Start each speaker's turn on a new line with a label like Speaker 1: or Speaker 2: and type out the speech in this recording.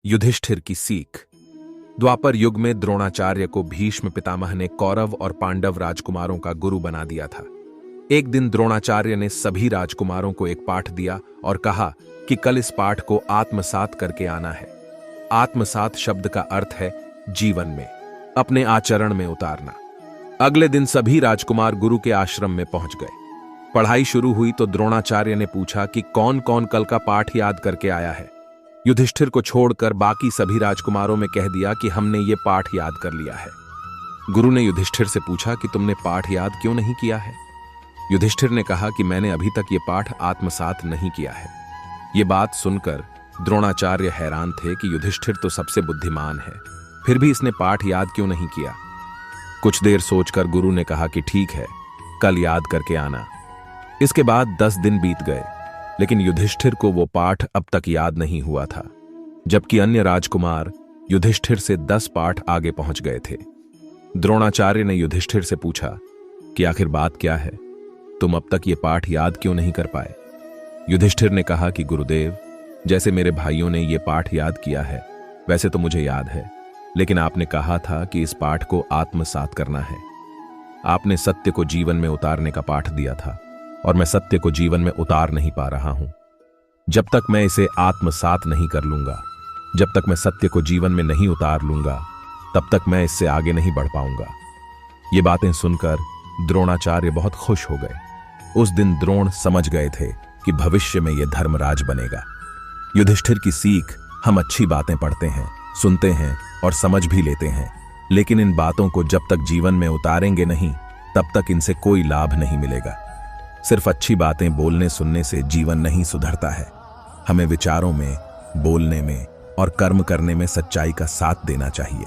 Speaker 1: युधिष्ठिर की सीख। द्वापर युग में द्रोणाचार्य को भीष्म पितामह ने कौरव और पांडव राजकुमारों का गुरु बना दिया था। एक दिन द्रोणाचार्य ने सभी राजकुमारों को एक पाठ दिया और कहा कि कल इस पाठ को आत्मसात करके आना है। आत्मसात शब्द का अर्थ है जीवन में, अपने आचरण में उतारना। अगले दिन सभी राजकुमार गुरु के आश्रम में पहुंच गए। पढ़ाई शुरू हुई तो द्रोणाचार्य ने पूछा कि कौन कौन कल का पाठ याद करके आया है। युधिष्ठिर को छोड़कर बाकी सभी राजकुमारों में कह दिया कि हमने ये पाठ याद कर लिया है। गुरु ने युधिष्ठिर से पूछा कि तुमने पाठ याद क्यों नहीं किया है। युधिष्ठिर ने कहा कि मैंने अभी तक ये पाठ आत्मसात नहीं किया है। ये बात सुनकर द्रोणाचार्य हैरान थे कि युधिष्ठिर तो सबसे बुद्धिमान है, फिर भी इसने पाठ याद क्यों नहीं किया। कुछ देर सोचकर गुरु ने कहा कि ठीक है, कल याद करके आना। इसके बाद 10 दिन बीत गए, लेकिन युधिष्ठिर को वो पाठ अब तक याद नहीं हुआ था, जबकि अन्य राजकुमार युधिष्ठिर से 10 पाठ आगे पहुंच गए थे। द्रोणाचार्य ने युधिष्ठिर से पूछा कि आखिर बात क्या है, तुम अब तक ये पाठ याद क्यों नहीं कर पाए। युधिष्ठिर ने कहा कि गुरुदेव, जैसे मेरे भाइयों ने ये पाठ याद किया है वैसे तो मुझे याद है, लेकिन आपने कहा था कि इस पाठ को आत्मसात करना है। आपने सत्य को जीवन में उतारने का पाठ दिया था और मैं सत्य को जीवन में उतार नहीं पा रहा हूं। जब तक मैं इसे आत्मसात नहीं कर लूंगा, जब तक मैं सत्य को जीवन में नहीं उतार लूंगा, तब तक मैं इससे आगे नहीं बढ़ पाऊंगा। ये बातें सुनकर द्रोणाचार्य बहुत खुश हो गए। उस दिन द्रोण समझ गए थे कि भविष्य में यह धर्मराज बनेगा। युधिष्ठिर की सीख, हम अच्छी बातें पढ़ते हैं, सुनते हैं और समझ भी लेते हैं, लेकिन इन बातों को जब तक जीवन में उतारेंगे नहीं, तब तक इनसे कोई लाभ नहीं मिलेगा। सिर्फ अच्छी बातें बोलने सुनने से जीवन नहीं सुधरता है। हमें विचारों में, बोलने में और कर्म करने में सच्चाई का साथ देना चाहिए।